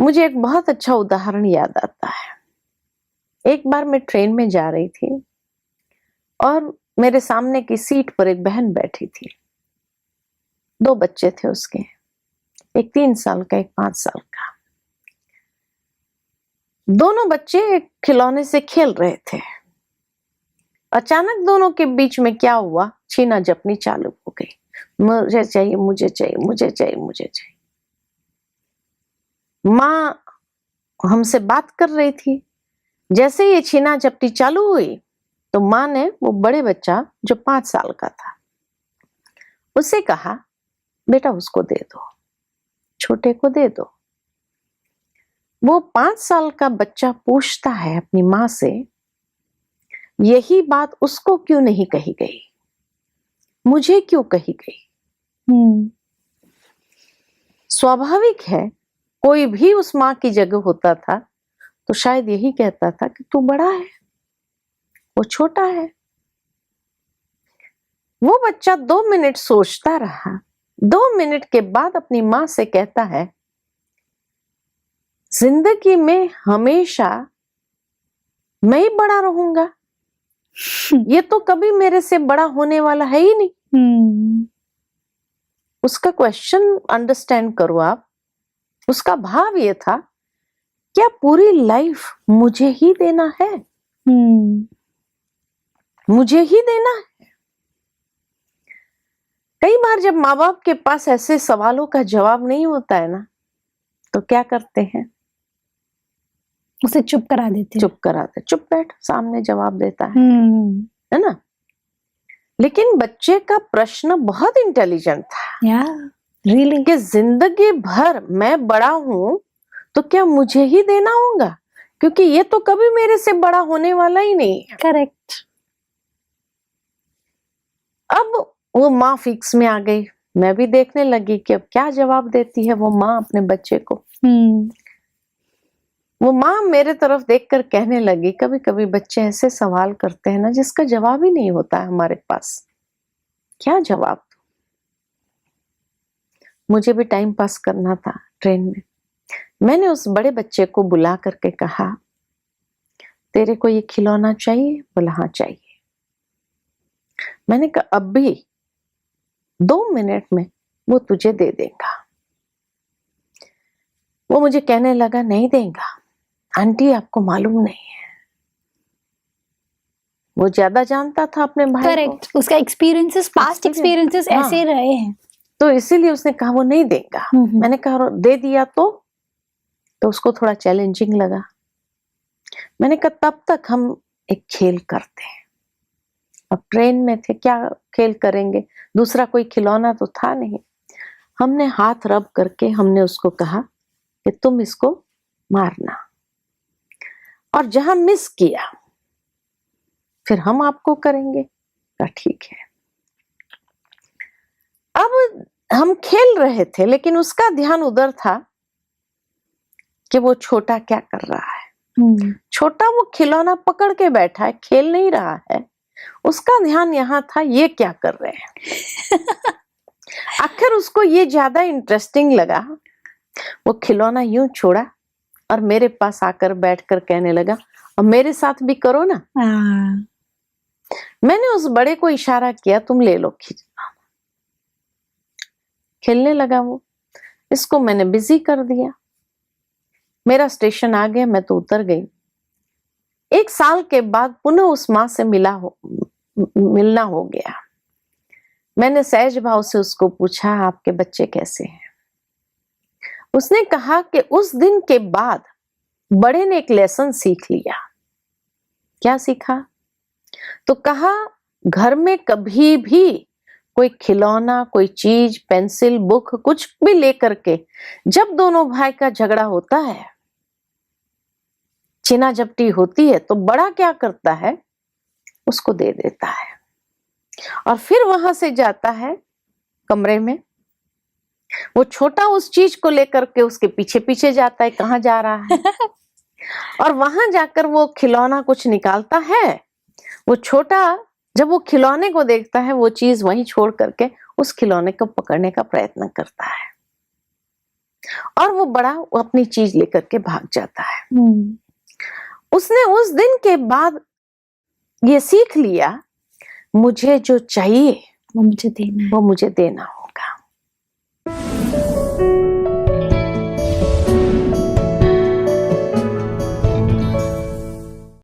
मुझे एक बहुत अच्छा उदाहरण याद आता है। एक बार मैं ट्रेन में जा रही थी और मेरे सामने की सीट पर एक बहन बैठी थी। 2 बच्चे थे उसके, एक 3 साल का, एक 5 साल का। दोनों बच्चे एक खिलौने से खेल रहे थे। अचानक दोनों के बीच में क्या हुआ, छीना झपटी चालू हो गई। मुझे चाहिए, मुझे चाहिए, मुझे चाहिए, मुझे चाहिए। माँ हमसे बात कर रही थी। जैसे ये छीना झपटी चालू हुई तो माँ ने वो बड़े बच्चा जो 5 साल का था उससे कहा, बेटा उसको दे दो, छोटे को दे दो। वो 5 साल का बच्चा पूछता है अपनी माँ से, यही बात उसको क्यों नहीं कही गई, मुझे क्यों कही गई? स्वाभाविक है, कोई भी उस माँ की जगह होता था तो शायद यही कहता था कि तू बड़ा है, वो छोटा है। वो बच्चा 2 मिनट सोचता रहा। 2 मिनट के बाद अपनी माँ से कहता है, जिंदगी में हमेशा मैं ही बड़ा रहूंगा, ये तो कभी मेरे से बड़ा होने वाला है ही नहीं। उसका क्वेश्चन अंडरस्टैंड करो आप। उसका भाव ये था, क्या पूरी लाइफ मुझे ही देना है? मुझे ही देना है? कई बार जब माँ बाप के पास ऐसे सवालों का जवाब नहीं होता है ना, तो क्या करते हैं, उसे चुप करा देते। चुप बैठ, सामने जवाब देता है ना। लेकिन बच्चे का प्रश्न बहुत इंटेलिजेंट था। really? कि जिंदगी भर मैं बड़ा हूं तो क्या मुझे ही देना होगा, क्योंकि ये तो कभी मेरे से बड़ा होने वाला ही नहीं है। करेक्ट। अब वो माँ फिक्स में आ गई। मैं भी देखने लगी कि अब क्या जवाब देती है वो माँ अपने बच्चे को। वो माँ मेरे तरफ देखकर कहने लगी, कभी कभी बच्चे ऐसे सवाल करते हैं ना जिसका जवाब ही नहीं होता है हमारे पास, क्या जवाब दूं? मुझे भी टाइम पास करना था ट्रेन में। मैंने उस बड़े बच्चे को बुला करके कहा, तेरे को ये खिलौना चाहिए? बोला हाँ चाहिए। मैंने कहा अब भी 2 मिनट में वो तुझे दे देगा। वो मुझे कहने लगा, नहीं देगा आंटी, आपको मालूम नहीं है। वो ज्यादा जानता था अपने भाई करेक्ट, उसका एक्सपीरियंसेस, पास्ट एक्सपीरियंसेस ऐसे रहे हैं, तो इसीलिए उसने कहा वो नहीं देगा। मैंने कहा दे दिया तो उसको थोड़ा चैलेंजिंग लगा। मैंने कहा तब तक हम एक खेल करते हैं। अब ट्रेन में थे, क्या खेल करेंगे, दूसरा कोई खिलौना तो था नहीं। हमने हाथ रब करके हमने उसको कहा कि तुम इसको मारना, और जहां मिस किया फिर हम आपको करेंगे। कहा ठीक है। अब हम खेल रहे थे लेकिन उसका ध्यान उधर था कि वो छोटा क्या कर रहा है। छोटा वो खिलौना पकड़ के बैठा है, खेल नहीं रहा है। उसका ध्यान यहाँ था, ये क्या कर रहे हैं। आखिर उसको ये ज्यादा इंटरेस्टिंग लगा। वो खिलौना यूं छोड़ा और मेरे पास आकर बैठकर कहने लगा, और मेरे साथ भी करो ना। मैंने उस बड़े को इशारा किया, तुम ले लो खिलौना। खेलने लगा वो। इसको मैंने बिजी कर दिया। मेरा स्टेशन आ गया, मैं तो उतर गई। 1 साल के बाद पुनः उस माँ से मिलना हो गया। मैंने सहज भाव से उसको पूछा, आपके बच्चे कैसे हैं? उसने कहा कि उस दिन के बाद बड़े ने एक लेसन सीख लिया। क्या सीखा? तो कहा, घर में कभी भी कोई खिलौना, कोई चीज, पेंसिल, बुक, कुछ भी लेकर के जब दोनों भाई का झगड़ा होता है, छीना झपटी होती है, तो बड़ा क्या करता है, उसको दे देता है और फिर वहां से जाता है कमरे में। वो छोटा उस चीज को लेकर के उसके पीछे पीछे जाता है, कहाँ जा रहा है। और वहां जाकर वो खिलौना कुछ निकालता है। वो छोटा जब वो खिलौने को देखता है, वो चीज वहीं छोड़ करके उस खिलौने को पकड़ने का प्रयत्न करता है। और वो बड़ा वो अपनी चीज लेकर के भाग जाता है। हम्म, उसने उस दिन के बाद ये सीख लिया, मुझे जो चाहिए वो मुझे देना है। वो मुझे देना हो।